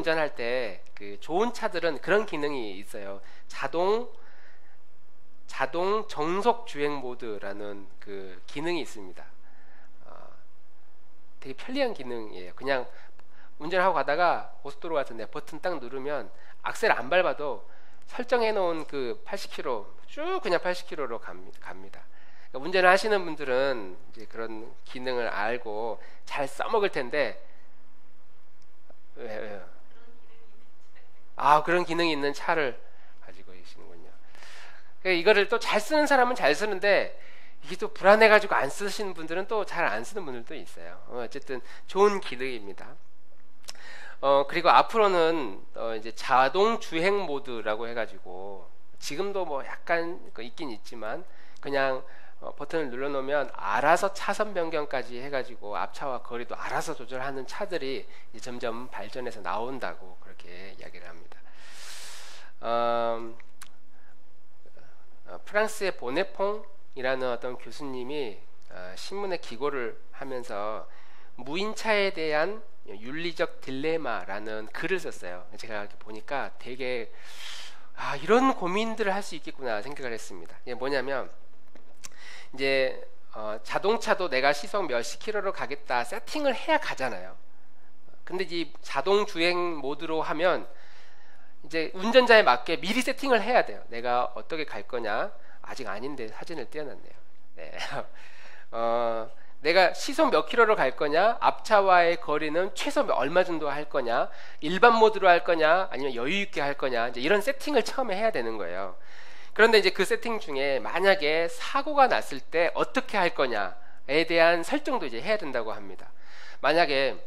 운전할 때 그 좋은 차들은 그런 기능이 있어요. 자동 정속 주행 모드라는 그 기능이 있습니다. 되게 편리한 기능이에요. 그냥 운전하고 가다가 고속도로 같은데 버튼 딱 누르면 악셀 안 밟아도 설정해 놓은 그 80km 쭉 그냥 80km로 갑니다. 그러니까 운전을 하시는 분들은 이제 그런 기능을 알고 잘 써먹을 텐데. 왜요? 그런 기능이 있는 차를 가지고 계시는군요. 그러니까 이거를 또 잘 쓰는 사람은 잘 쓰는데 이게 또 불안해가지고 안 쓰시는 분들은 또 잘 안 쓰는 분들도 있어요. 어쨌든 좋은 기능입니다. 그리고 앞으로는 이제 자동 주행 모드라고 해가지고 지금도 뭐 약간 있긴 있지만 그냥 버튼을 눌러놓으면 알아서 차선 변경까지 해가지고 앞차와 거리도 알아서 조절하는 차들이 이제 점점 발전해서 나온다고 그렇게 이야기를 합니다. 프랑스의 보네퐁이라는 어떤 교수님이 신문에 기고를 하면서 무인차에 대한 윤리적 딜레마라는 글을 썼어요. 제가 이렇게 보니까 되게 이런 고민들을 할 수 있겠구나 생각을 했습니다. 이게 뭐냐면 이제 자동차도 내가 시속 몇십 킬로로 가겠다 세팅을 해야 가잖아요. 근데 이 자동 주행 모드로 하면 이제 운전자에 맞게 미리 세팅을 해야 돼요. 내가 어떻게 갈 거냐. 아직 아닌데 사진을 띄워놨네요. 네. 내가 시속 몇 킬로로 갈 거냐, 앞차와의 거리는 최소 얼마 정도 할 거냐, 일반 모드로 할 거냐, 아니면 여유 있게 할 거냐, 이제 이런 세팅을 처음에 해야 되는 거예요. 그런데 이제 그 세팅 중에 만약에 사고가 났을 때 어떻게 할 거냐에 대한 설정도 이제 해야 된다고 합니다. 만약에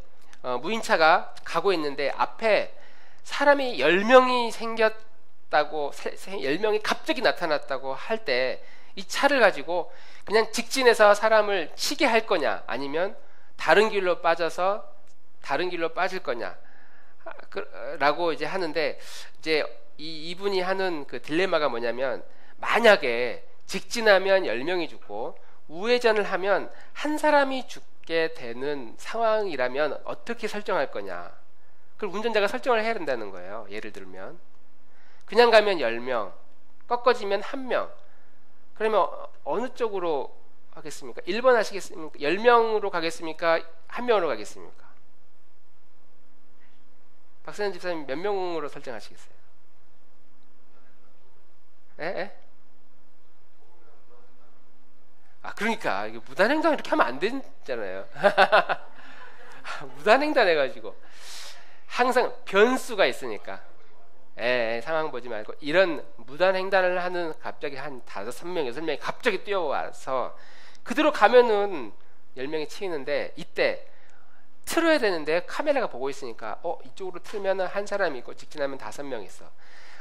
무인차가 가고 있는데 앞에 사람이 10명이 생겼다고, 10명이 갑자기 나타났다고 할 때 이 차를 가지고 그냥 직진해서 사람을 치게 할 거냐, 아니면 다른 길로 빠져서 다른 길로 빠질 거냐 라고 이제 하는데, 이제 이분이 하는 그 딜레마가 뭐냐면, 만약에 직진하면 10명이 죽고 우회전을 하면 한 사람이 죽게 되는 상황이라면 어떻게 설정할 거냐, 그걸 운전자가 설정을 해야 된다는 거예요. 예를 들면 그냥 가면 10명, 꺾어지면 1명. 그러면 어느 쪽으로 하겠습니까? 1번 하시겠습니까? 10명으로 가겠습니까? 1명으로 가겠습니까? 박사님 집사님 몇 명으로 설정하시겠어요? 에? 그러니까 이게 무단횡단 이렇게 하면 안 되잖아요. 무단횡단 해가지고 항상 변수가 있으니까 상황 보지 말고, 이런 무단횡단을 하는 갑자기 한 5, 3명, 6명이 갑자기 뛰어와서 그대로 가면은 10명이 치이는데, 이때 틀어야 되는데 카메라가 보고 있으니까 이쪽으로 틀면 한 사람이 있고 직진하면 5명 있어.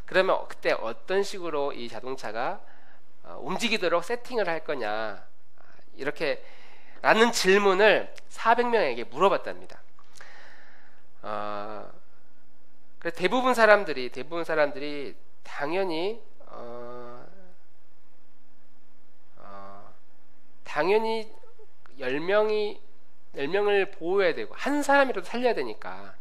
그러면 그때 어떤 식으로 이 자동차가 움직이도록 세팅을 할 거냐, 이렇게 라는 질문을 400명에게 물어봤답니다. 그래서 대부분 사람들이 당연히 당연히 10명을 보호해야 되고 한 사람이라도 살려야 되니까,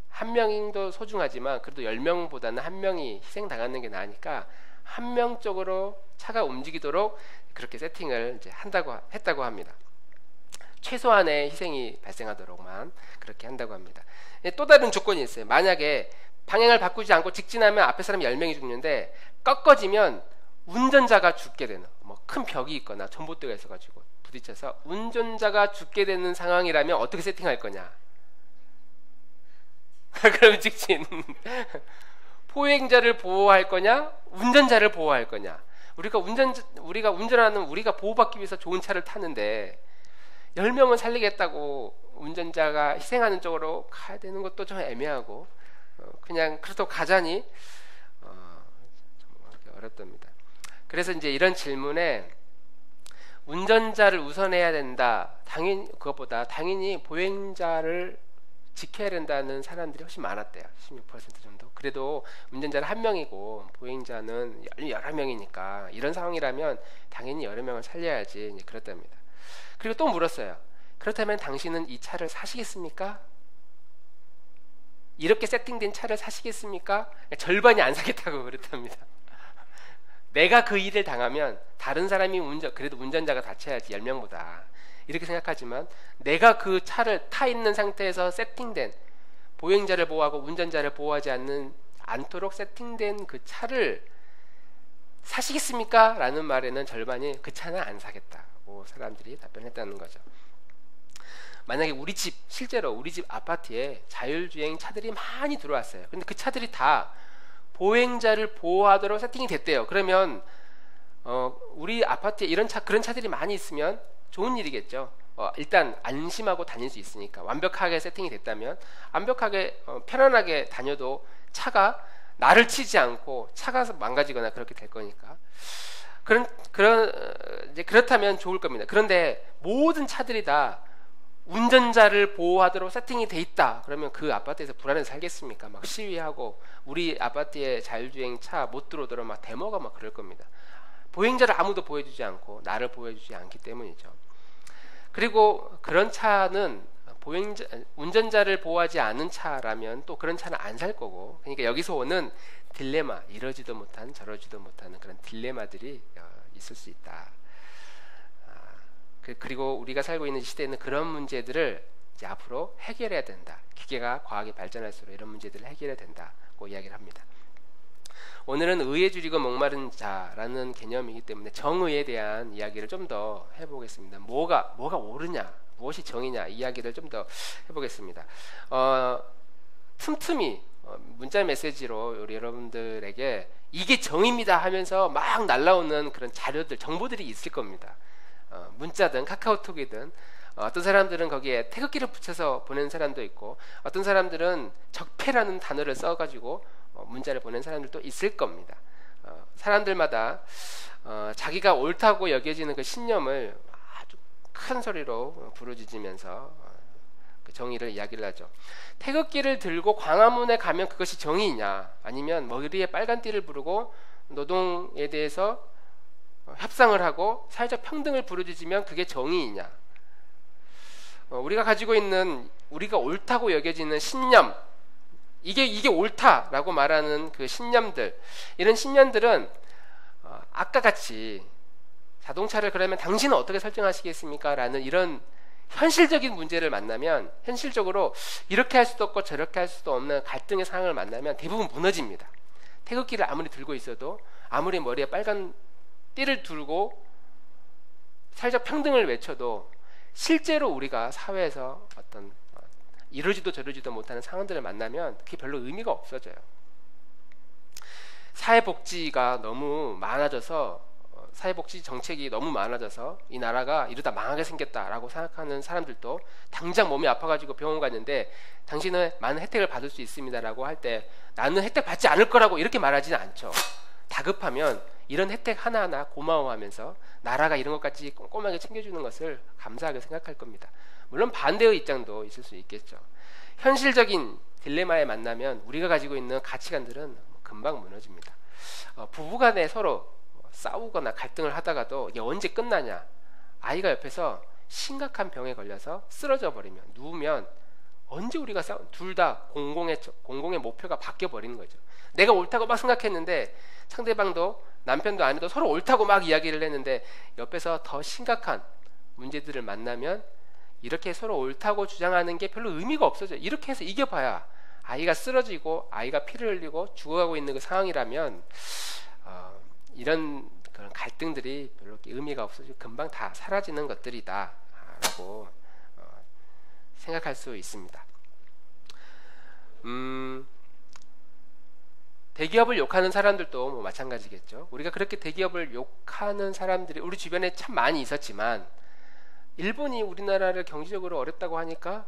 한 명도 소중하지만 그래도 10명보다는 한 명이 희생당하는 게 나으니까 한 명 쪽으로 차가 움직이도록 그렇게 세팅을 이제 했다고 합니다. 최소한의 희생이 발생하도록만 그렇게 한다고 합니다. 또 다른 조건이 있어요. 만약에 방향을 바꾸지 않고 직진하면 앞에 사람이 10명이 죽는데, 꺾어지면 운전자가 죽게 되는, 뭐 큰 벽이 있거나 전봇대가 있어가지고 부딪혀서 운전자가 죽게 되는 상황이라면 어떻게 세팅할 거냐. 그럼 직진. 포행자를 보호할 거냐, 운전자를 보호할 거냐. 우리가 운전하는, 우리가 보호받기 위해서 좋은 차를 타는데 10명은 살리겠다고 운전자가 희생하는 쪽으로 가야 되는 것도 좀 애매하고, 그냥 그렇다고 가자니 좀 어렵답니다. 그래서 이제 이런 질문에 운전자를 우선해야 된다, 그것보다 당연히 보행자를 지켜야 된다는 사람들이 훨씬 많았대요. 16% 정도. 그래도 운전자는 1명이고 보행자는 여러 명이니까 이런 상황이라면 당연히 여러 명을 살려야지, 이제 그렇답니다. 그리고 또 물었어요. 그렇다면 당신은 이 차를 사시겠습니까? 이렇게 세팅된 차를 사시겠습니까? 절반이 안 사겠다고 그랬답니다. 내가 그 일을 당하면 다른 사람이 그래도 운전자가 다쳐야지 10명보다 이렇게 생각하지만, 내가 그 차를 타 있는 상태에서 세팅된, 보행자를 보호하고 운전자를 보호하지 않도록 세팅된 그 차를 사시겠습니까? 라는 말에는 절반이 그 차는 안 사겠다고 사람들이 답변했다는 거죠. 만약에 실제로 우리 집 아파트에 자율주행 차들이 많이 들어왔어요. 근데 그 차들이 다 보행자를 보호하도록 세팅이 됐대요. 그러면 우리 아파트에 그런 차들이 많이 있으면 좋은 일이겠죠. 일단 안심하고 다닐 수 있으니까, 완벽하게 세팅이 됐다면 완벽하게 편안하게 다녀도 차가 나를 치지 않고 차가 망가지거나 그렇게 될 거니까, 이제 그렇다면 좋을 겁니다. 그런데 모든 차들이 다 운전자를 보호하도록 세팅이 돼 있다. 그러면 그 아파트에서 불안해서 살겠습니까? 막 시위하고 우리 아파트에 자율주행 차 못 들어오도록 막 데모가 막 그럴 겁니다. 보행자를 아무도 보호해주지 않고 나를 보호해주지 않기 때문이죠. 그리고 그런 차는 운전자를 보호하지 않은 차라면 또 그런 차는 안 살 거고, 그러니까 여기서 오는 딜레마, 이러지도 못한 저러지도 못하는 그런 딜레마들이 있을 수 있다. 그리고 우리가 살고 있는 시대에는 그런 문제들을 이제 앞으로 해결해야 된다. 기계가 과학이 발전할수록 이런 문제들을 해결해야 된다고 이야기를 합니다. 오늘은 의에 줄이고 목마른 자라는 개념이기 때문에 정의에 대한 이야기를 좀 더 해보겠습니다. 뭐가 옳으냐, 무엇이 정의냐, 이야기를 좀 더 해보겠습니다. 틈틈이 문자 메시지로 우리 여러분들에게 이게 정의입니다 하면서 막 날라오는 그런 자료들, 정보들이 있을 겁니다. 문자든 카카오톡이든, 어떤 사람들은 거기에 태극기를 붙여서 보내는 사람도 있고, 어떤 사람들은 적폐라는 단어를 써가지고 문자를 보낸 사람들도 있을 겁니다. 사람들마다 자기가 옳다고 여겨지는 그 신념을 아주 큰 소리로 부르짖으면서 그 정의를 이야기를 하죠. 태극기를 들고 광화문에 가면 그것이 정의이냐, 아니면 머리에 빨간 띠를 부르고 노동에 대해서 협상을 하고 사회적 평등을 부르짖으면 그게 정의이냐. 우리가 가지고 있는, 우리가 옳다고 여겨지는 신념, 이게 옳다라고 말하는 그 신념들, 이런 신념들은 아까 같이 자동차를 그러면 당신은 어떻게 설정하시겠습니까? 라는 이런 현실적인 문제를 만나면, 현실적으로 이렇게 할 수도 없고 저렇게 할 수도 없는 갈등의 상황을 만나면 대부분 무너집니다. 태극기를 아무리 들고 있어도, 아무리 머리에 빨간 띠를 두르고 사회적 평등을 외쳐도, 실제로 우리가 사회에서 어떤 이러지도 저러지도 못하는 상황들을 만나면 그게 별로 의미가 없어져요. 사회복지가 너무 많아져서, 사회복지 정책이 너무 많아져서 이 나라가 이러다 망하게 생겼다라고 생각하는 사람들도 당장 몸이 아파가지고 병원 갔는데 당신은 많은 혜택을 받을 수 있습니다라고 할 때 나는 혜택 받지 않을 거라고 이렇게 말하지는 않죠. 다급하면 이런 혜택 하나하나 고마워하면서 나라가 이런 것까지 꼼꼼하게 챙겨주는 것을 감사하게 생각할 겁니다. 물론 반대의 입장도 있을 수 있겠죠. 현실적인 딜레마에 만나면 우리가 가지고 있는 가치관들은 금방 무너집니다. 부부간에 서로 싸우거나 갈등을 하다가도 이게 언제 끝나냐, 아이가 옆에서 심각한 병에 걸려서 쓰러져 버리면, 누우면 언제 우리가 둘 다 공공의 목표가 바뀌어 버리는 거죠. 내가 옳다고 막 생각했는데 상대방도, 남편도 아내도 서로 옳다고 막 이야기를 했는데 옆에서 더 심각한 문제들을 만나면 이렇게 서로 옳다고 주장하는 게 별로 의미가 없어져요. 이렇게 해서 이겨봐야 아이가 쓰러지고 아이가 피를 흘리고 죽어가고 있는 그 상황이라면 이런 그런 갈등들이 별로 의미가 없어지고 금방 다 사라지는 것들이다 라고 생각할 수 있습니다. 대기업을 욕하는 사람들도 뭐 마찬가지겠죠. 우리가 그렇게 대기업을 욕하는 사람들이 우리 주변에 참 많이 있었지만, 일본이 우리나라를 경제적으로 어렵다고 하니까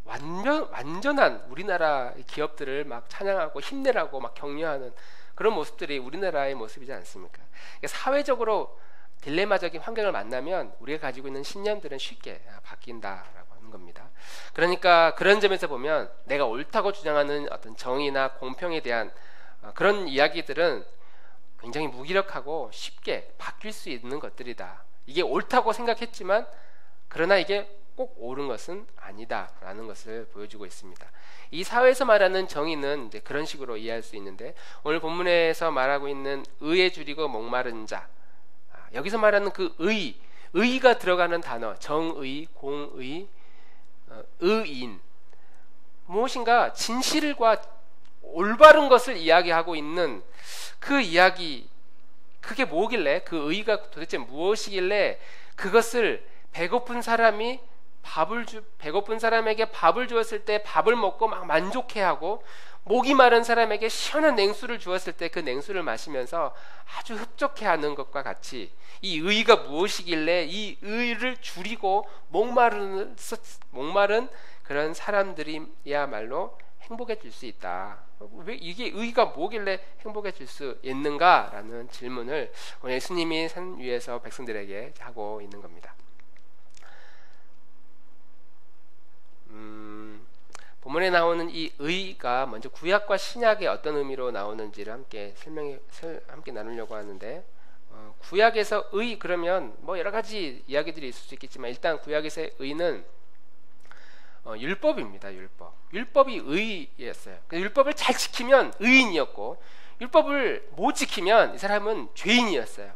완전한 우리나라 기업들을 막 찬양하고 힘내라고 막 격려하는 그런 모습들이 우리나라의 모습이지 않습니까? 그러니까 사회적으로 딜레마적인 환경을 만나면 우리가 가지고 있는 신념들은 쉽게 바뀐다라고 하는 겁니다. 그러니까 그런 점에서 보면 내가 옳다고 주장하는 어떤 정의나 공평에 대한 그런 이야기들은 굉장히 무기력하고 쉽게 바뀔 수 있는 것들이다. 이게 옳다고 생각했지만 그러나 이게 꼭 옳은 것은 아니다라는 것을 보여주고 있습니다. 이 사회에서 말하는 정의는 이제 그런 식으로 이해할 수 있는데, 오늘 본문에서 말하고 있는 의에 줄이고 목마른 자, 여기서 말하는 그 의가 들어가는 단어, 정의, 공의, 의인, 무엇인가 진실과 올바른 것을 이야기하고 있는 그 이야기, 그게 뭐길래, 그 의가 도대체 무엇이길래 그것을 배고픈 사람에게 밥을 주었을 때 밥을 먹고 막 만족해하고, 목이 마른 사람에게 시원한 냉수를 주었을 때 그 냉수를 마시면서 아주 흡족해하는 것과 같이, 이 의가 무엇이길래 이 의를 줄이고 목마른 그런 사람들이야말로 행복해질 수 있다. 왜 이게 의가 뭐길래 행복해질 수 있는가라는 질문을 오늘 예수님이 산 위에서 백성들에게 하고 있는 겁니다. 본문에 나오는 이 의가 먼저 구약과 신약의 어떤 의미로 나오는지를 함께 나누려고 하는데, 구약에서 의 그러면 뭐 여러 가지 이야기들이 있을 수 있겠지만, 일단 구약에서의 의는 율법입니다. 율법이 의였어요. 율법을 잘 지키면 의인이었고, 율법을 못 지키면 이 사람은 죄인이었어요.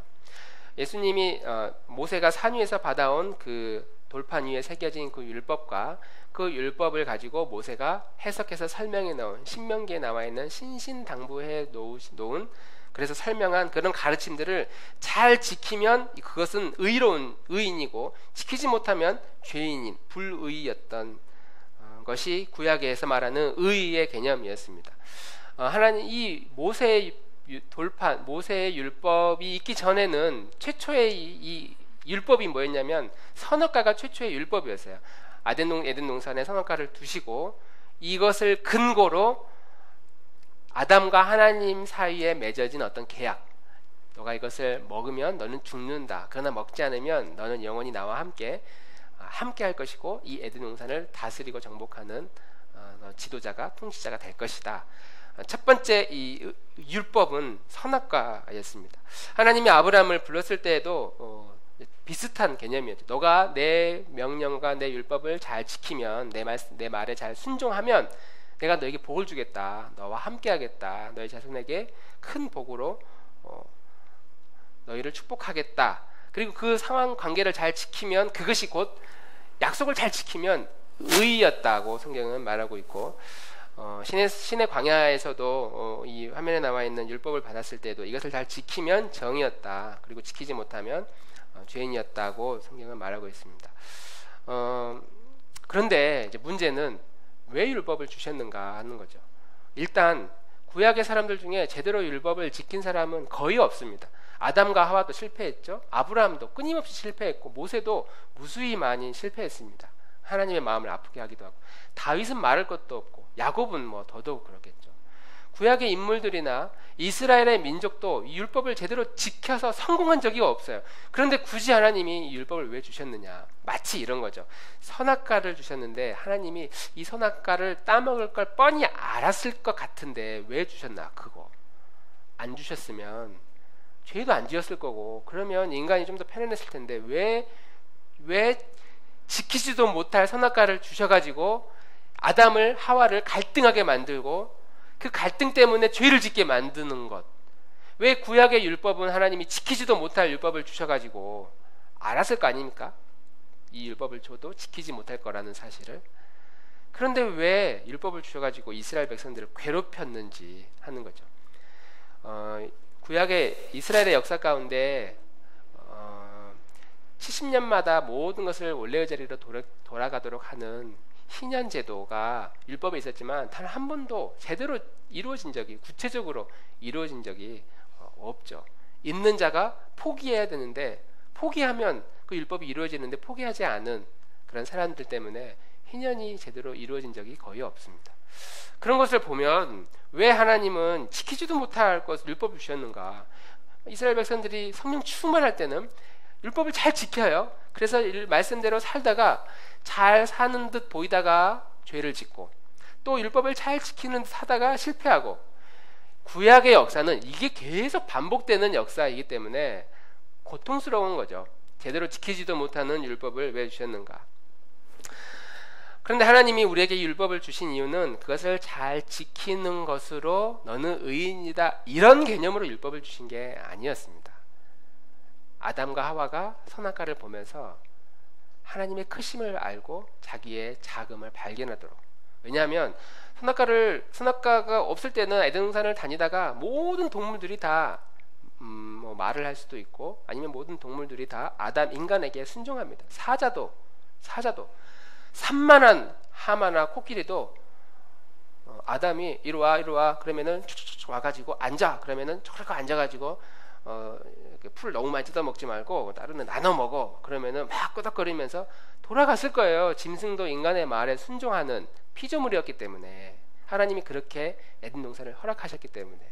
예수님이 모세가 산 위에서 받아온 그 돌판 위에 새겨진 그 율법과 그 율법을 가지고 모세가 해석해서 설명해 놓은 신명기에 나와 있는 신신당부해 놓은, 그래서 설명한 그런 가르침들을 잘 지키면 그것은 의로운 의인이고, 지키지 못하면 죄인인 불의였던 것이 구약에서 말하는 의의 개념이었습니다. 하나님 이 모세의 율법이 있기 전에는 최초의 이 율법이 뭐였냐면 선악과가 최초의 율법이었어요. 에덴 동산에 선악과를 두시고, 이것을 근거로 아담과 하나님 사이에 맺어진 어떤 계약, 너가 이것을 먹으면 너는 죽는다, 그러나 먹지 않으면 너는 영원히 나와 함께 할 것이고, 이 에덴 동산을 다스리고 정복하는 지도자가, 통치자가 될 것이다. 첫 번째 이 율법은 선악과였습니다. 하나님이 아브라함을 불렀을 때에도 비슷한 개념이었죠. 너가 내 명령과 내 율법을 잘 지키면, 내 말에 잘 순종하면 내가 너에게 복을 주겠다, 너와 함께 하겠다, 너의 자손에게 큰 복으로 너희를 축복하겠다. 그리고 그 상황 관계를 잘 지키면, 그것이 곧 약속을 잘 지키면 의였다고 성경은 말하고 있고, 신의 광야에서도 이 화면에 나와 있는 율법을 받았을 때도 이것을 잘 지키면 정이었다, 그리고 지키지 못하면 죄인이었다고 성경은 말하고 있습니다. 그런데 이제 문제는 왜 율법을 주셨는가 하는 거죠. 일단 구약의 사람들 중에 제대로 율법을 지킨 사람은 거의 없습니다. 아담과 하와도 실패했죠. 아브라함도 끊임없이 실패했고, 모세도 무수히 많이 실패했습니다. 하나님의 마음을 아프게 하기도 하고, 다윗은 말할 것도 없고, 야곱은 뭐 더더욱 그렇겠죠. 구약의 인물들이나 이스라엘의 민족도 이 율법을 제대로 지켜서 성공한 적이 없어요. 그런데 굳이 하나님이 이 율법을 왜 주셨느냐, 마치 이런 거죠. 선악과를 주셨는데 하나님이 이 선악과를 따먹을 걸 뻔히 알았을 것 같은데 왜 주셨나. 그거 안 주셨으면 죄도 안 지었을 거고, 그러면 인간이 좀 더 편안했을 텐데 왜 지키지도 못할 선악과를 주셔가지고 아담을, 하와를 갈등하게 만들고 그 갈등 때문에 죄를 짓게 만드는 것. 왜 구약의 율법은 하나님이 지키지도 못할 율법을 주셔가지고 알았을 거 아닙니까? 이 율법을 줘도 지키지 못할 거라는 사실을. 그런데 왜 율법을 주셔가지고 이스라엘 백성들을 괴롭혔는지 하는 거죠. 구약의 이스라엘의 역사 가운데 70년마다 모든 것을 원래의 자리로 돌아가도록 하는 희년 제도가 율법에 있었지만 단 한 번도 제대로 이루어진 적이, 구체적으로 이루어진 적이 없죠. 있는 자가 포기해야 되는데, 포기하면 그 율법이 이루어지는데 포기하지 않은 그런 사람들 때문에 희년이 제대로 이루어진 적이 거의 없습니다. 그런 것을 보면 왜 하나님은 지키지도 못할 것을 율법을 주셨는가. 이스라엘 백성들이 성령 충만할 때는 율법을 잘 지켜요. 그래서 말씀대로 살다가 잘 사는 듯 보이다가 죄를 짓고, 또 율법을 잘 지키는 듯 하다가 실패하고, 구약의 역사는 이게 계속 반복되는 역사이기 때문에 고통스러운 거죠. 제대로 지키지도 못하는 율법을 왜 주셨는가. 그런데 하나님이 우리에게 율법을 주신 이유는 그것을 잘 지키는 것으로 너는 의인이다, 이런 개념으로 율법을 주신 게 아니었습니다. 아담과 하와가 선악과를 보면서 하나님의 크심을 알고 자기의 작음을 발견하도록. 왜냐하면 선악과가 없을 때는 에덴 동산을 다니다가 모든 동물들이 다 뭐 말을 할 수도 있고, 아니면 모든 동물들이 다 아담 인간에게 순종합니다. 사자도 산만한 하마나 코끼리도 아담이 이리 와 그러면은 촉촉촉 와가지고 앉아 그러면은 저렇게 앉아가지고 풀 너무 많이 뜯어 먹지 말고 다른 나눠 먹어 그러면은 막 끄덕거리면서 돌아갔을 거예요. 짐승도 인간의 말에 순종하는 피조물이었기 때문에, 하나님이 그렇게 에덴 동산을 허락하셨기 때문에.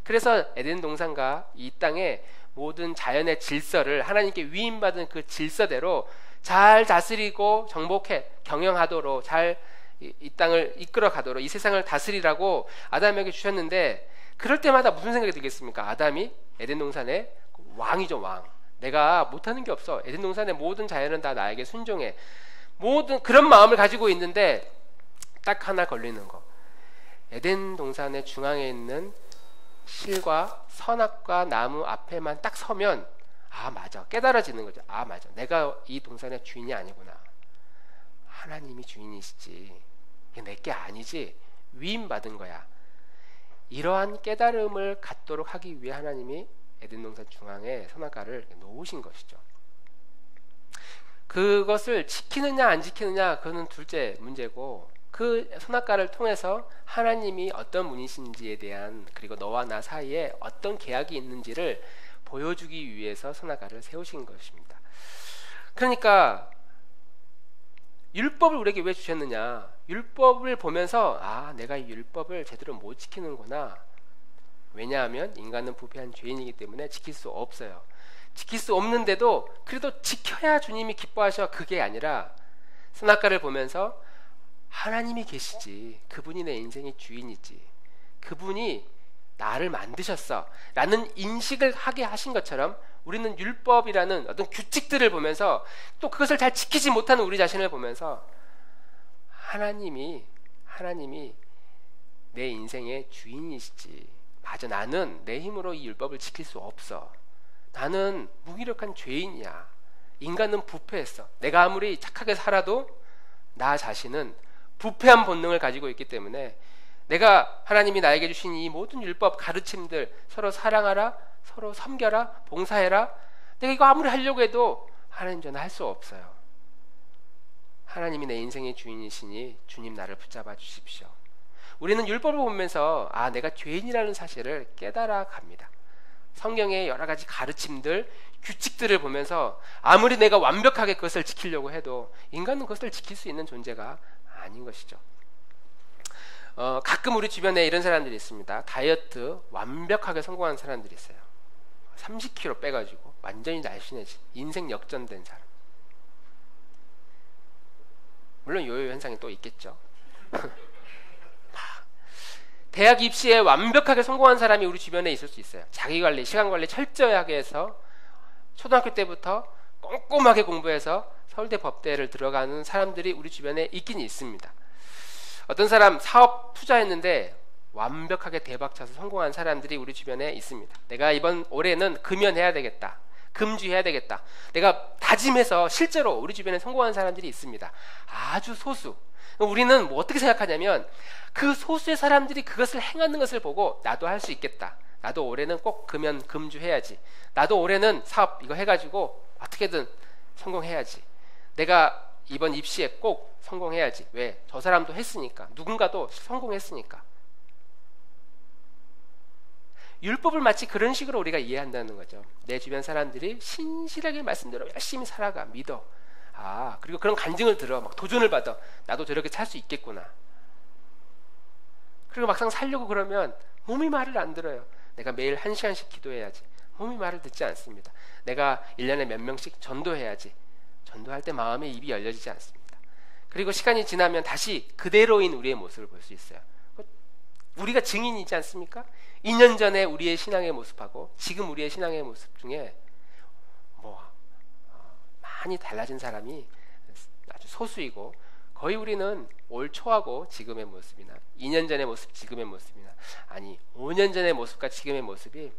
그래서 에덴 동산과 이 땅의 모든 자연의 질서를 하나님께 위임받은 그 질서대로 잘 다스리고 정복해 경영하도록, 잘 이 땅을 이끌어 가도록, 이 세상을 다스리라고 아담에게 주셨는데, 그럴 때마다 무슨 생각이 들겠습니까? 아담이 에덴 동산의 왕이죠, 왕. 내가 못하는 게 없어. 에덴 동산의 모든 자연은 다 나에게 순종해. 모든 그런 마음을 가지고 있는데 딱 하나 걸리는 거. 에덴 동산의 중앙에 있는 실과 선악과 나무 앞에만 딱 서면, 아 맞아, 깨달아지는 거죠. 아 맞아, 내가 이 동산의 주인이 아니구나. 하나님이 주인이시지, 이게 내게 아니지, 위임받은 거야. 이러한 깨달음을 갖도록 하기 위해 하나님이 에덴 동산 중앙에 선악과를 놓으신 것이죠. 그것을 지키느냐 안 지키느냐 그거는 둘째 문제고, 그 선악과를 통해서 하나님이 어떤 분이신지에 대한, 그리고 너와 나 사이에 어떤 계약이 있는지를 보여주기 위해서 선악과를 세우신 것입니다. 그러니까 율법을 우리에게 왜 주셨느냐, 율법을 보면서 아 내가 이 율법을 제대로 못 지키는구나. 왜냐하면 인간은 부패한 죄인이기 때문에 지킬 수 없어요. 지킬 수 없는데도 그래도 지켜야 주님이 기뻐하셔, 그게 아니라 선악과를 보면서 하나님이 계시지, 그분이 내 인생의 주인이지, 그분이 나를 만드셨어 라는 인식을 하게 하신 것처럼, 우리는 율법이라는 어떤 규칙들을 보면서 또 그것을 잘 지키지 못하는 우리 자신을 보면서 하나님이 내 인생의 주인이시지, 맞아, 나는 내 힘으로 이 율법을 지킬 수 없어, 나는 무기력한 죄인이야, 인간은 부패했어, 내가 아무리 착하게 살아도 나 자신은 부패한 본능을 가지고 있기 때문에, 내가 하나님이 나에게 주신 이 모든 율법 가르침들, 서로 사랑하라, 서로 섬겨라, 봉사해라, 내가 이거 아무리 하려고 해도 하나님 저는 할 수 없어요. 하나님이 내 인생의 주인이시니 주님 나를 붙잡아 주십시오. 우리는 율법을 보면서 아 내가 죄인이라는 사실을 깨달아 갑니다. 성경의 여러 가지 가르침들, 규칙들을 보면서 아무리 내가 완벽하게 그것을 지키려고 해도 인간은 그것을 지킬 수 있는 존재가 아닌 것이죠. 가끔 우리 주변에 이런 사람들이 있습니다. 다이어트 완벽하게 성공한 사람들이 있어요. 30kg 빼가지고 완전히 날씬해진, 인생 역전된 사람. 물론 요요 현상이 또 있겠죠. 대학 입시에 완벽하게 성공한 사람이 우리 주변에 있을 수 있어요. 자기관리, 시간관리 철저하게 해서 초등학교 때부터 꼼꼼하게 공부해서 서울대 법대를 들어가는 사람들이 우리 주변에 있긴 있습니다. 어떤 사람 사업 투자했는데 완벽하게 대박쳐서 성공한 사람들이 우리 주변에 있습니다. 내가 이번 올해는 금연해야 되겠다, 금주해야 되겠다, 내가 다짐해서 실제로 우리 주변에 성공한 사람들이 있습니다. 아주 소수. 우리는 뭐 어떻게 생각하냐면 그 소수의 사람들이 그것을 행하는 것을 보고 나도 할 수 있겠다, 나도 올해는 꼭 금연 금주해야지, 나도 올해는 사업 이거 해가지고 어떻게든 성공해야지, 내가 이번 입시에 꼭 성공해야지, 왜? 저 사람도 했으니까, 누군가도 성공했으니까. 율법을 마치 그런 식으로 우리가 이해한다는 거죠. 내 주변 사람들이 신실하게 말씀대로 열심히 살아가, 믿어, 아 그리고 그런 간증을 들어, 막 도전을 받아, 나도 저렇게 살 수 있겠구나. 그리고 막상 살려고 그러면 몸이 말을 안 들어요. 내가 매일 1시간씩 기도해야지, 몸이 말을 듣지 않습니다. 내가 1년에 몇 명씩 전도해야지, 전도할 때 마음의 입이 열려지지 않습니다. 그리고 시간이 지나면 다시 그대로인 우리의 모습을 볼 수 있어요. 우리가 증인이지 않습니까? 2년 전에 우리의 신앙의 모습하고 지금 우리의 신앙의 모습 중에 많이 달라진 사람이 아주 소수이고, 거의 우리는 올 초하고 지금의 모습이나 2년 전의 모습, 지금의 모습이나 아니 5년 전의 모습과 지금의 모습이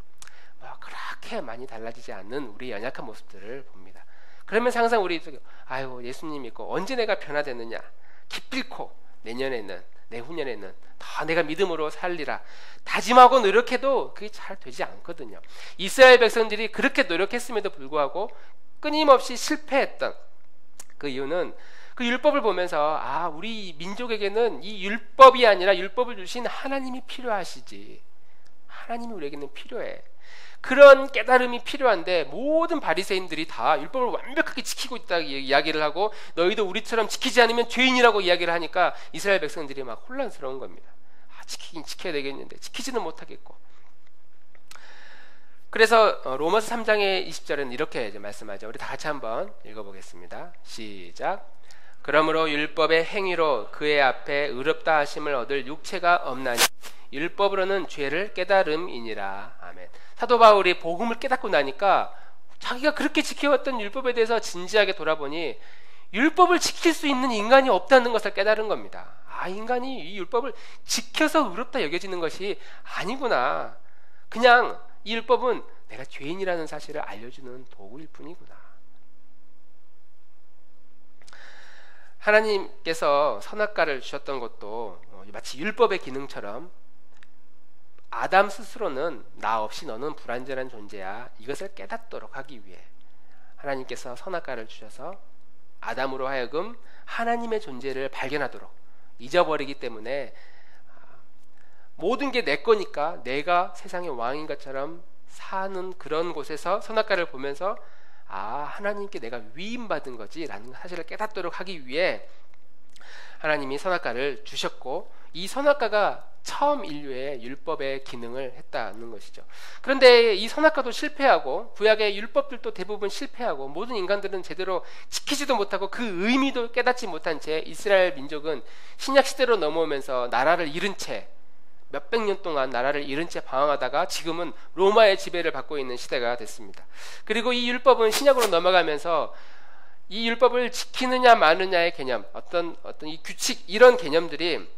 뭐 그렇게 많이 달라지지 않는 우리 연약한 모습들을 봅니다. 그러면서 항상 우리 아유 예수님 믿고 언제 내가 변화되느냐, 기필코 내년에는 내후년에는 더 내가 믿음으로 살리라 다짐하고 노력해도 그게 잘 되지 않거든요. 이스라엘 백성들이 그렇게 노력했음에도 불구하고 끊임없이 실패했던 그 이유는 그 율법을 보면서 아 우리 민족에게는 이 율법이 아니라 율법을 주신 하나님이 필요하시지, 하나님이 우리에게는 필요해, 그런 깨달음이 필요한데 모든 바리새인들이 다 율법을 완벽하게 지키고 있다고 이야기를 하고 너희도 우리처럼 지키지 않으면 죄인이라고 이야기를 하니까 이스라엘 백성들이 막 혼란스러운 겁니다. 아, 지키긴 지켜야 되겠는데 지키지는 못하겠고. 그래서 로마서 3장의 20절은 이렇게 이제 말씀하죠. 우리 다 같이 한번 읽어보겠습니다. 시작. 그러므로 율법의 행위로 그의 앞에 의롭다 하심을 얻을 육체가 없나니 율법으로는 죄를 깨달음이니라. 아멘. 사도 바울이 복음을 깨닫고 나니까 자기가 그렇게 지켜왔던 율법에 대해서 진지하게 돌아보니 율법을 지킬 수 있는 인간이 없다는 것을 깨달은 겁니다. 아, 인간이 이 율법을 지켜서 의롭다 여겨지는 것이 아니구나. 그냥 이 율법은 내가 죄인이라는 사실을 알려주는 도구일 뿐이구나. 하나님께서 선악과를 주셨던 것도 마치 율법의 기능처럼 아담 스스로는 나 없이 너는 불완전한 존재야, 이것을 깨닫도록 하기 위해 하나님께서 선악과를 주셔서 아담으로 하여금 하나님의 존재를 발견하도록, 잊어버리기 때문에 모든 게 내 거니까 내가 세상의 왕인 것처럼 사는 그런 곳에서 선악과를 보면서 아 하나님께 내가 위임받은 거지 라는 사실을 깨닫도록 하기 위해 하나님이 선악과를 주셨고, 이 선악과가 처음 인류의 율법의 기능을 했다는 것이죠. 그런데 이 선악과도 실패하고 구약의 율법들도 대부분 실패하고 모든 인간들은 제대로 지키지도 못하고 그 의미도 깨닫지 못한 채 이스라엘 민족은 신약 시대로 넘어오면서 나라를 잃은 채 몇백 년 동안 나라를 잃은 채 방황하다가 지금은 로마의 지배를 받고 있는 시대가 됐습니다. 그리고 이 율법은 신약으로 넘어가면서 이 율법을 지키느냐 마느냐의 개념, 어떤 이 규칙, 이런 개념들이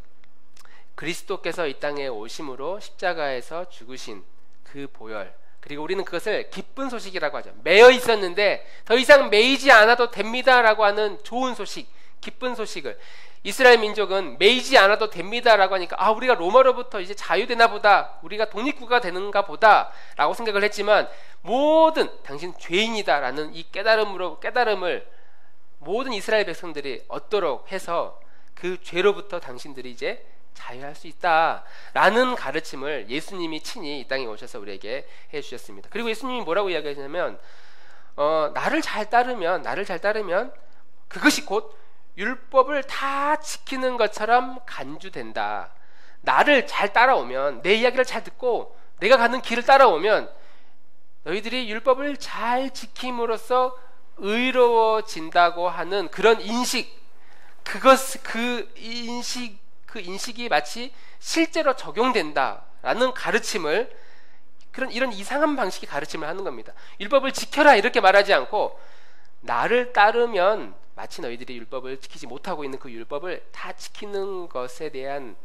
그리스도께서 이 땅에 오심으로 십자가에서 죽으신 그 보혈, 그리고 우리는 그것을 기쁜 소식이라고 하죠. 매여 있었는데 더 이상 매이지 않아도 됩니다라고 하는 좋은 소식, 기쁜 소식을 이스라엘 민족은 매이지 않아도 됩니다라고 하니까 아 우리가 로마로부터 이제 자유되나 보다, 우리가 독립국가 되는가 보다 라고 생각을 했지만 모든 당신 죄인이다라는 이 깨달음을 모든 이스라엘 백성들이 얻도록 해서 그 죄로부터 당신들이 이제 자유할 수 있다라는 가르침을 예수님이 친히 이 땅에 오셔서 우리에게 해주셨습니다. 그리고 예수님이 뭐라고 이야기하시냐면 나를 잘 따르면 그것이 곧 율법을 다 지키는 것처럼 간주된다. 나를 잘 따라오면, 내 이야기를 잘 듣고 내가 가는 길을 따라오면 너희들이 율법을 잘 지킴으로써 의로워진다고 하는 그런 인식, 그 인식이 마치 실제로 적용된다라는 가르침을, 이런 이상한 방식의 가르침을 하는 겁니다. 율법을 지켜라 이렇게 말하지 않고 나를 따르면 마치 너희들이 율법을 지키지 못하고 있는 그 율법을 다 지키는 것에 대한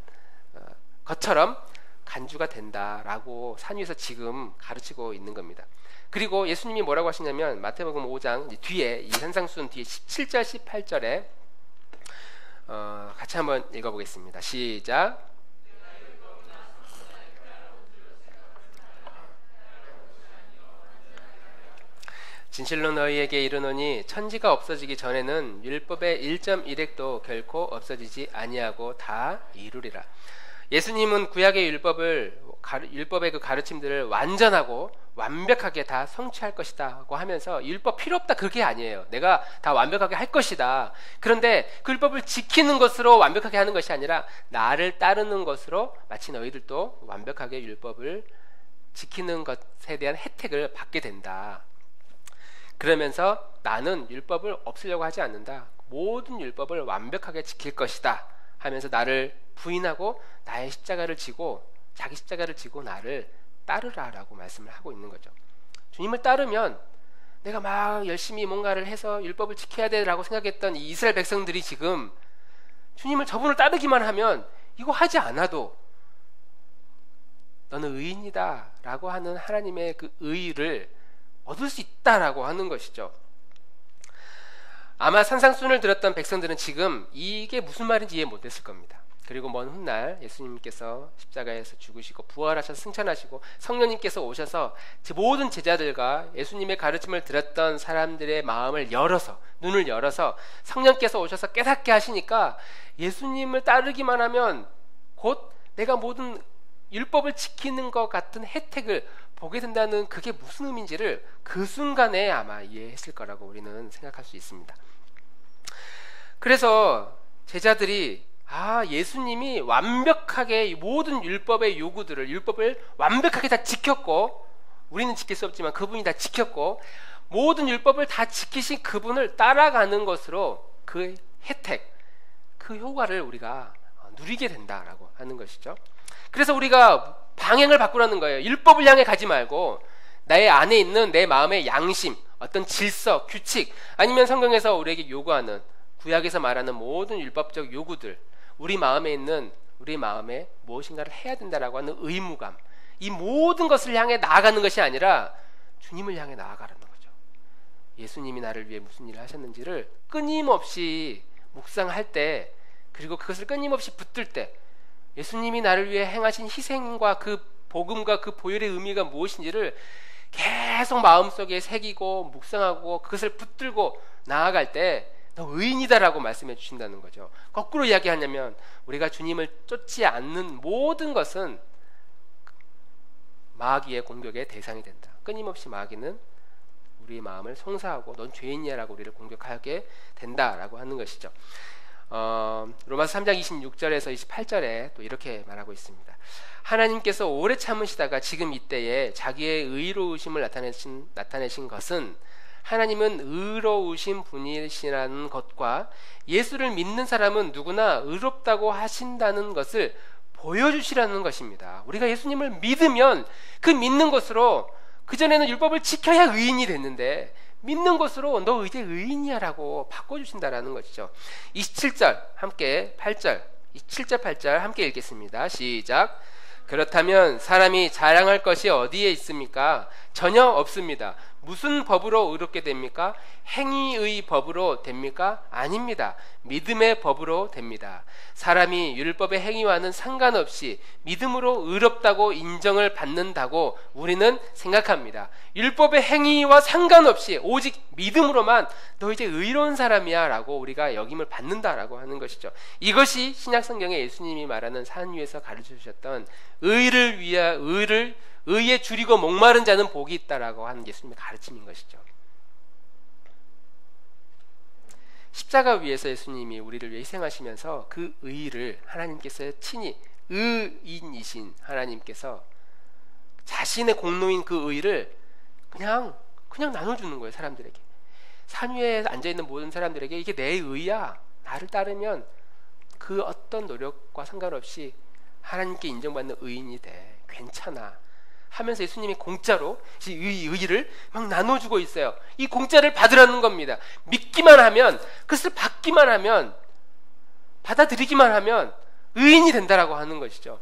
것처럼 간주가 된다라고 산위에서 지금 가르치고 있는 겁니다. 그리고 예수님이 뭐라고 하시냐면 마태복음 5장 뒤에, 이 산상수훈 뒤에 17절 18절에 같이 한번 읽어보겠습니다. 시작. 진실로 너희에게 이르노니 천지가 없어지기 전에는 율법의 1.1획도 결코 없어지지 아니하고 다 이루리라. 예수님은 구약의 율법의 그 가르침들을 완전하고 완벽하게 다 성취할 것이다고 하면서 율법 필요 없다 그게 아니에요. 내가 다 완벽하게 할 것이다. 그런데 그 율법을 지키는 것으로 완벽하게 하는 것이 아니라 나를 따르는 것으로 마치 너희들도 완벽하게 율법을 지키는 것에 대한 혜택을 받게 된다. 그러면서 나는 율법을 없애려고 하지 않는다. 모든 율법을 완벽하게 지킬 것이다 하면서 나를 부인하고 나의 십자가를 지고, 자기 십자가를 지고 나를 따르라라고 말씀을 하고 있는 거죠. 주님을 따르면 내가 막 열심히 뭔가를 해서 율법을 지켜야 되라고 생각했던 이 이스라엘 백성들이 지금 주님을 저분을 따르기만 하면 이거 하지 않아도 너는 의인이다 라고 하는 하나님의 그 의를 얻을 수 있다라고 하는 것이죠. 아마 산상수훈을 들었던 백성들은 지금 이게 무슨 말인지 이해 못했을 겁니다. 그리고 먼 훗날 예수님께서 십자가에서 죽으시고 부활하셔서 승천하시고 성령님께서 오셔서 모든 제자들과 예수님의 가르침을 들었던 사람들의 마음을 열어서, 눈을 열어서 성령께서 오셔서 깨닫게 하시니까 예수님을 따르기만 하면 곧 내가 모든 율법을 지키는 것 같은 혜택을 보게 된다는, 그게 무슨 의미인지를 그 순간에 아마 이해했을 거라고 우리는 생각할 수 있습니다. 그래서 제자들이 예수님이 완벽하게 모든 율법의 요구들을, 율법을 완벽하게 다 지켰고, 우리는 지킬 수 없지만 그분이 다 지켰고, 모든 율법을 다 지키신 그분을 따라가는 것으로 그 혜택, 그 효과를 우리가 누리게 된다라고 하는 것이죠. 그래서 우리가 방향을 바꾸라는 거예요. 율법을 향해 가지 말고 나의 안에 있는 내 마음의 양심, 어떤 질서, 규칙, 아니면 성경에서 우리에게 요구하는, 구약에서 말하는 모든 율법적 요구들, 우리 마음에 있는, 우리 마음에 무엇인가를 해야 된다라고 하는 의무감, 이 모든 것을 향해 나아가는 것이 아니라 주님을 향해 나아가라는 거죠. 예수님이 나를 위해 무슨 일을 하셨는지를 끊임없이 묵상할 때, 그리고 그것을 끊임없이 붙들 때, 예수님이 나를 위해 행하신 희생과 그 복음과 그 보혈의 의미가 무엇인지를 계속 마음속에 새기고 묵상하고 그것을 붙들고 나아갈 때 너 의인이다라고 말씀해 주신다는 거죠. 거꾸로 이야기하냐면 우리가 주님을 쫓지 않는 모든 것은 마귀의 공격의 대상이 된다. 끊임없이 마귀는 우리의 마음을 송사하고 넌 죄인이야 라고 우리를 공격하게 된다라고 하는 것이죠. 로마서 3장 26절에서 28절에 또 이렇게 말하고 있습니다. 하나님께서 오래 참으시다가 지금 이때에 자기의 의로우심을 나타내신 것은 하나님은 의로우신 분이시라는 것과 예수를 믿는 사람은 누구나 의롭다고 하신다는 것을 보여주시라는 것입니다. 우리가 예수님을 믿으면 그 믿는 것으로, 그전에는 율법을 지켜야 의인이 됐는데 믿는 것으로 너 이제 의인이야 라고 바꿔주신다라는 것이죠. 27절 함께 8절, 7절 8절 함께 읽겠습니다. 시작. 그렇다면 사람이 자랑할 것이 어디에 있습니까? 전혀 없습니다. 무슨 법으로 의롭게 됩니까? 행위의 법으로 됩니까? 아닙니다. 믿음의 법으로 됩니다. 사람이 율법의 행위와는 상관없이 믿음으로 의롭다고 인정을 받는다고 우리는 생각합니다. 율법의 행위와 상관없이 오직 믿음으로만 너 이제 의로운 사람이야 라고 우리가 여김을 받는다라고 하는 것이죠. 이것이 신약성경에 예수님이 말하는 산 위에서 가르쳐 주셨던 의에 줄이고 목마른 자는 복이 있다라고 하는 예수님의 가르침인 것이죠. 십자가 위에서 예수님이 우리를 위해 희생하시면서 그 의를 하나님께서 친히, 의인이신 하나님께서 자신의 공로인 그 의를 그냥 나눠주는 거예요. 사람들에게. 산 위에 앉아있는 모든 사람들에게 이게 내 의야, 나를 따르면 그 어떤 노력과 상관없이 하나님께 인정받는 의인이 돼, 괜찮아 하면서 예수님이 공짜로 이 의를 막 나눠주고 있어요. 이 공짜를 받으라는 겁니다. 믿기만 하면, 그것을 받기만 하면, 받아들이기만 하면 의인이 된다라고 하는 것이죠.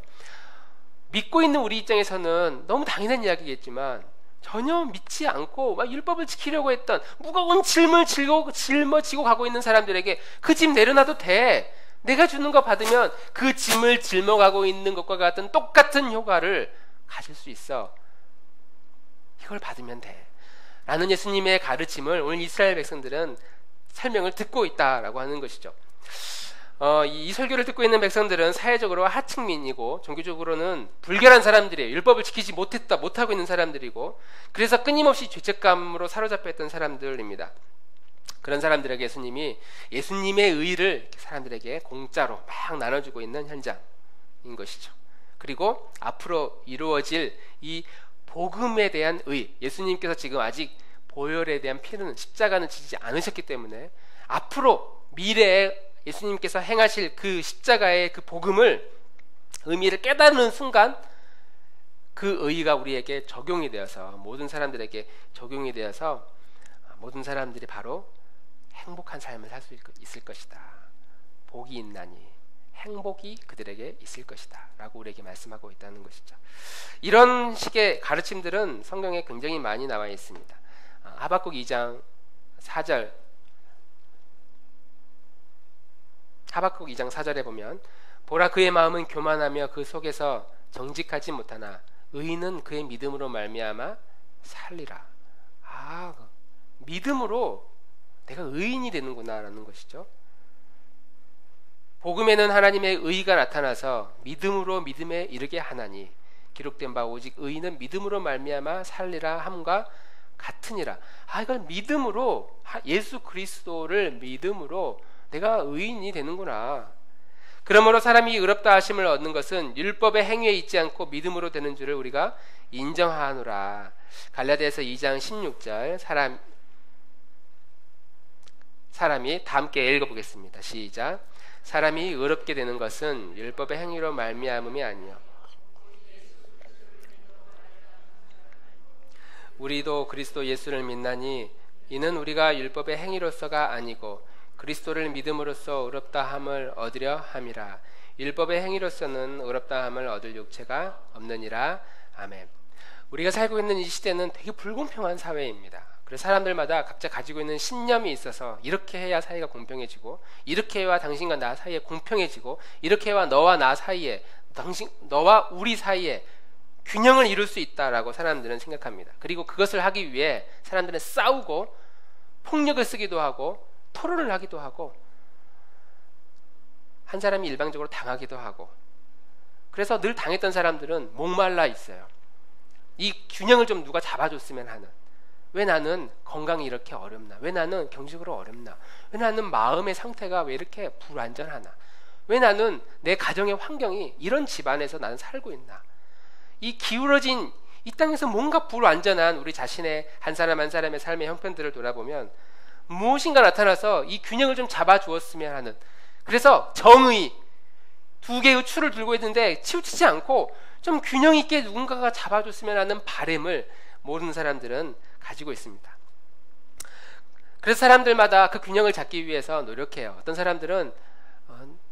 믿고 있는 우리 입장에서는 너무 당연한 이야기겠지만 전혀 믿지 않고 막 율법을 지키려고 했던, 무거운 짐을 짊어지고 가고 있는 사람들에게 그 짐 내려놔도 돼, 내가 주는 거 받으면 그 짐을 짊어가고 있는 것과 같은 똑같은 효과를 가질 수 있어, 이걸 받으면 돼 라는 예수님의 가르침을 오늘 이스라엘 백성들은 설명을 듣고 있다라고 하는 것이죠. 이 설교를 듣고 있는 백성들은 사회적으로 하층민이고 종교적으로는 불결한 사람들이에요. 율법을 지키지 못하고 있는 사람들이고, 그래서 끊임없이 죄책감으로 사로잡혀 있던 사람들입니다. 그런 사람들에게 예수님이 예수님의 의를 사람들에게 공짜로 막 나눠주고 있는 현장인 것이죠. 그리고 앞으로 이루어질 이 복음에 대한 의, 예수님께서 지금 아직 보혈에 대한 피는, 십자가는 지지 않으셨기 때문에 앞으로 미래에 예수님께서 행하실 그 십자가의 그 복음을, 의미를 깨닫는 순간 그 의가 우리에게 적용이 되어서, 모든 사람들에게 적용이 되어서 모든 사람들이 바로 행복한 삶을 살 수 있을 것이다 복이 있나니 행복이 그들에게 있을 것이다 라고 우리에게 말씀하고 있다는 것이죠. 이런 식의 가르침들은 성경에 굉장히 많이 나와 있습니다. 하박국 2장 4절, 하박국 2장 4절에 보면 보라 그의 마음은 교만하며 그 속에서 정직하지 못하나 의인은 그의 믿음으로 말미암아 살리라. 믿음으로 내가 의인이 되는구나 라는 것이죠. 복음에는 하나님의 의가 나타나서 믿음으로 믿음에 이르게 하나니 기록된 바 오직 의인은 믿음으로 말미암아 살리라 함과 같으니라. 이걸 믿음으로, 예수 그리스도를 믿음으로 내가 의인이 되는구나. 그러므로 사람이 의롭다 하심을 얻는 것은 율법의 행위에 있지 않고 믿음으로 되는 줄을 우리가 인정하노라. 갈라디아서 2장 16절 사람이 다 함께 읽어보겠습니다. 시작. 사람이 의롭게 되는 것은 율법의 행위로 말미암음이 아니요 우리도 그리스도 예수를 믿나니 이는 우리가 율법의 행위로서가 아니고 그리스도를 믿음으로써 의롭다 함을 얻으려 함이라. 율법의 행위로서는 의롭다 함을 얻을 육체가 없느니라. 아멘. 우리가 살고 있는 이 시대는 되게 불공평한 사회입니다. 그래서 사람들마다 각자 가지고 있는 신념이 있어서 이렇게 해야 사이가 공평해지고, 이렇게 해야 당신과 나 사이에 공평해지고, 이렇게 해야 너와 나 사이에, 너와 우리 사이에 균형을 이룰 수 있다라고 사람들은 생각합니다. 그리고 그것을 하기 위해 사람들은 싸우고 폭력을 쓰기도 하고 토론을 하기도 하고 한 사람이 일방적으로 당하기도 하고, 그래서 늘 당했던 사람들은 목말라 있어요. 이 균형을 좀 누가 잡아줬으면 하는, 왜 나는 건강이 이렇게 어렵나, 왜 나는 경제적으로 어렵나, 왜 나는 마음의 상태가 왜 이렇게 불안전하나, 왜 나는 내 가정의 환경이 이런 집안에서 나는 살고 있나. 이 기울어진 이 땅에서 뭔가 불완전한 우리 자신의 한 사람 한 사람의 삶의 형편들을 돌아보면 무엇인가 나타나서 이 균형을 좀 잡아주었으면 하는, 그래서 정의 두 개의 추를 들고 있는데 치우치지 않고 좀 균형 있게 누군가가 잡아줬으면 하는 바람을 모르는 사람들은 가지고 있습니다. 그래서 사람들마다 그 균형을 잡기 위해서 노력해요. 어떤 사람들은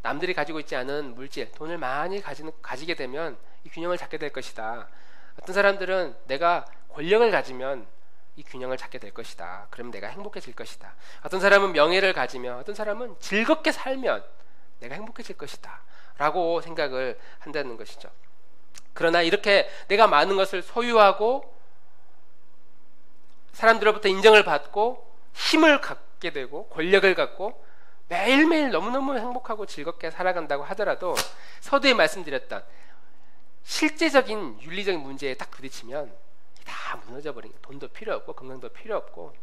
남들이 가지고 있지 않은 물질, 돈을 많이 가지게 되면 이 균형을 잡게 될 것이다. 어떤 사람들은 내가 권력을 가지면 이 균형을 잡게 될 것이다. 그럼 내가 행복해질 것이다. 어떤 사람은 명예를 가지면, 어떤 사람은 즐겁게 살면 내가 행복해질 것이다 라고 생각을 한다는 것이죠. 그러나 이렇게 내가 많은 것을 소유하고 사람들로부터 인정을 받고 힘을 갖게 되고 권력을 갖고 매일매일 너무너무 행복하고 즐겁게 살아간다고 하더라도 서두에 말씀드렸던 실제적인 윤리적인 문제에 딱 부딪히면 다 무너져버린, 돈도 필요 없고 건강도 필요 없고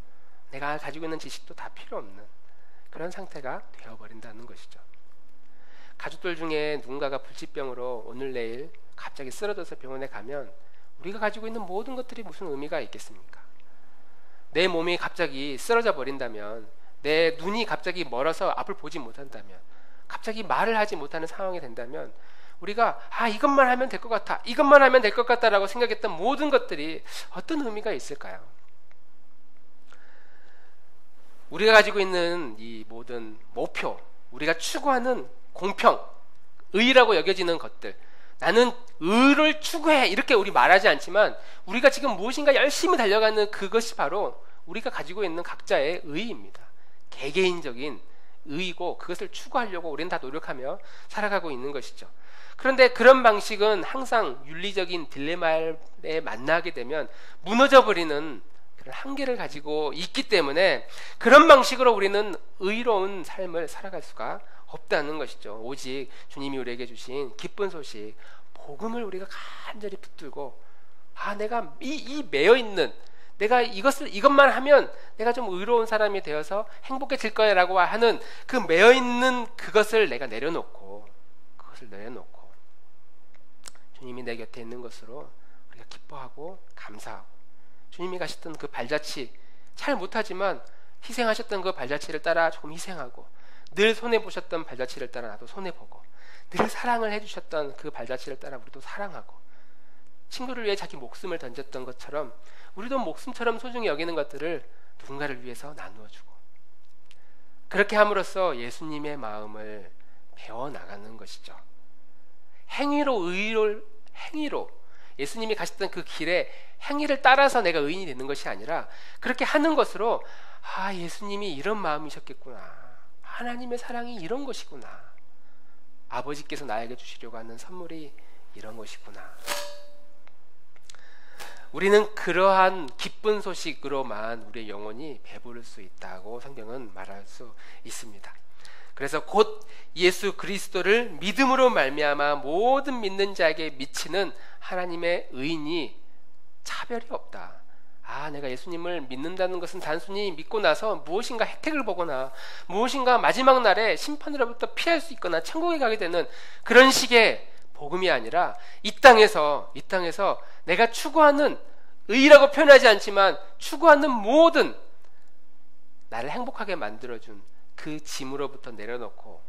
내가 가지고 있는 지식도 다 필요 없는 그런 상태가 되어버린다는 것이죠. 가족들 중에 누군가가 불치병으로 오늘 내일 갑자기 쓰러져서 병원에 가면 우리가 가지고 있는 모든 것들이 무슨 의미가 있겠습니까? 내 몸이 갑자기 쓰러져 버린다면, 내 눈이 갑자기 멀어서 앞을 보지 못한다면, 갑자기 말을 하지 못하는 상황이 된다면 우리가 이것만 하면 될 것 같아, 이것만 하면 될 것 같다라고 생각했던 모든 것들이 어떤 의미가 있을까요? 우리가 가지고 있는 이 모든 목표, 우리가 추구하는 공평, 의라고 여겨지는 것들, 나는 의를 추구해 이렇게 우리 말하지 않지만 우리가 지금 무엇인가 열심히 달려가는 그것이 바로 우리가 가지고 있는 각자의 의입니다. 개개인적인 의이고 그것을 추구하려고 우리는 다 노력하며 살아가고 있는 것이죠. 그런데 그런 방식은 항상 윤리적인 딜레마에 만나게 되면 무너져버리는 그런 한계를 가지고 있기 때문에 그런 방식으로 우리는 의로운 삶을 살아갈 수가 없다는 것이죠. 오직 주님이 우리에게 주신 기쁜 소식, 복음을 우리가 간절히 붙들고 내가 이 매여있는, 내가 이것만 하면 내가 좀 의로운 사람이 되어서 행복해질 거야 라고 하는 그 매여있는 그것을 내가 내려놓고 주님이 내 곁에 있는 것으로 우리가 기뻐하고 감사하고, 주님이 가셨던 그 발자취, 잘 못하지만 희생하셨던 그 발자취를 따라 조금 희생하고, 늘 손해보셨던 발자취를 따라 나도 손해보고, 늘 사랑을 해주셨던 그 발자취를 따라 우리도 사랑하고, 친구를 위해 자기 목숨을 던졌던 것처럼 우리도 목숨처럼 소중히 여기는 것들을 누군가를 위해서 나누어주고, 그렇게 함으로써 예수님의 마음을 배워나가는 것이죠. 행위로 예수님이 가셨던 그 길에 행위를 따라서 내가 의인이 되는 것이 아니라 그렇게 하는 것으로 예수님이 이런 마음이셨겠구나, 하나님의 사랑이 이런 것이구나, 아버지께서 나에게 주시려고 하는 선물이 이런 것이구나. 우리는 그러한 기쁜 소식으로만 우리의 영혼이 배부를 수 있다고 성경은 말할 수 있습니다. 그래서 곧 예수 그리스도를 믿음으로 말미암아 모든 믿는 자에게 미치는 하나님의 의인이 차별이 없다. 내가 예수님을 믿는다는 것은 단순히 믿고 나서 무엇인가 혜택을 보거나 무엇인가 마지막 날에 심판으로부터 피할 수 있거나 천국에 가게 되는 그런 식의 복음이 아니라 이 땅에서 내가 추구하는, 의라고 표현하지 않지만 추구하는 모든 나를 행복하게 만들어준 그 짐으로부터 내려놓고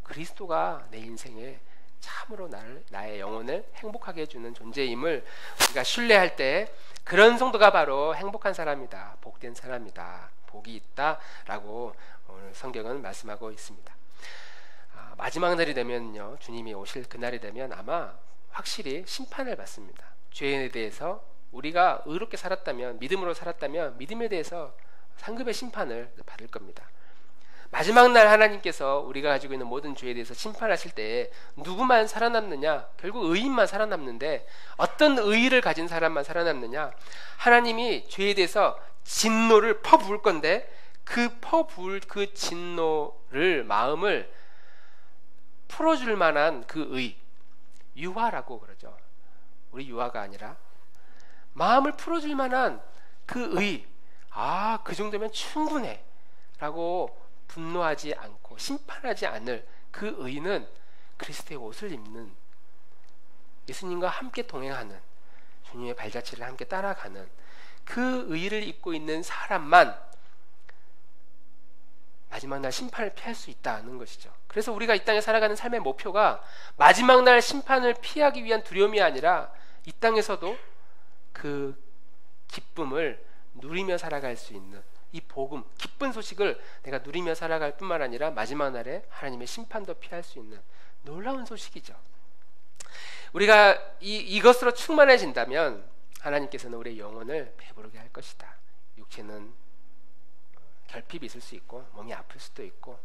그리스도가 내 인생에 참으로 나의 영혼을 행복하게 해주는 존재임을 우리가 신뢰할 때 그런 성도가 바로 행복한 사람이다, 복된 사람이다, 복이 있다라고 오늘 성경은 말씀하고 있습니다. 마지막 날이 되면요, 주님이 오실 그날이 되면 아마 확실히 심판을 받습니다. 죄에 대해서 우리가 의롭게 살았다면, 믿음으로 살았다면 믿음에 대해서 상급의 심판을 받을 겁니다. 마지막 날 하나님께서 우리가 가지고 있는 모든 죄에 대해서 심판하실 때 누구만 살아남느냐? 결국 의인만 살아남는데 어떤 의의를 가진 사람만 살아남느냐? 하나님이 죄에 대해서 진노를 퍼부을 건데 그 퍼부을 그 진노를, 마음을 풀어줄 만한 그 의, 유화라고 그러죠. 우리 유화가 아니라 마음을 풀어줄 만한 그 의, 그 정도면 충분해 라고 분노하지 않고 심판하지 않을 그 의는 그리스도의 옷을 입는, 예수님과 함께 동행하는, 주님의 발자취를 함께 따라가는 그 의를 입고 있는 사람만 마지막 날 심판을 피할 수 있다는 것이죠. 그래서 우리가 이 땅에 살아가는 삶의 목표가 마지막 날 심판을 피하기 위한 두려움이 아니라 이 땅에서도 그 기쁨을 누리며 살아갈 수 있는 이 복음, 기쁜 소식을 내가 누리며 살아갈 뿐만 아니라 마지막 날에 하나님의 심판도 피할 수 있는 놀라운 소식이죠. 우리가 이것으로 충만해진다면 하나님께서는 우리의 영혼을 배부르게 할 것이다. 육체는 결핍이 있을 수 있고 몸이 아플 수도 있고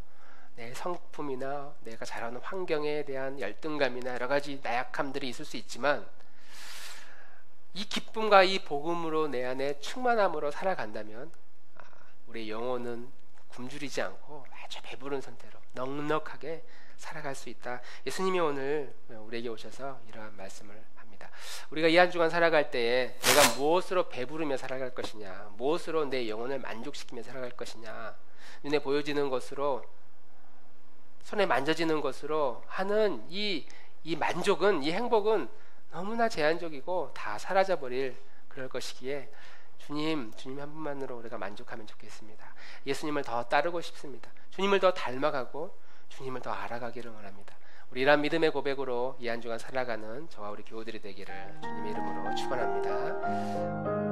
내 성품이나 내가 자라는 환경에 대한 열등감이나 여러 가지 나약함들이 있을 수 있지만 이 기쁨과 이 복음으로 내 안에 충만함으로 살아간다면 우리의 영혼은 굶주리지 않고 아주 배부른 상태로 넉넉하게 살아갈 수 있다. 예수님이 오늘 우리에게 오셔서 이러한 말씀을 합니다. 우리가 이 한 주간 살아갈 때에 내가 무엇으로 배부르며 살아갈 것이냐, 무엇으로 내 영혼을 만족시키며 살아갈 것이냐, 눈에 보여지는 것으로, 손에 만져지는 것으로 하는 이 만족은, 이 행복은 너무나 제한적이고 다 사라져버릴 그럴 것이기에 주님 한 분만으로 우리가 만족하면 좋겠습니다. 예수님을 더 따르고 싶습니다. 주님을 더 닮아가고 주님을 더 알아가기를 원합니다. 우리 이러한 믿음의 고백으로 이 한 주간 살아가는 저와 우리 교우들이 되기를 주님의 이름으로 축원합니다.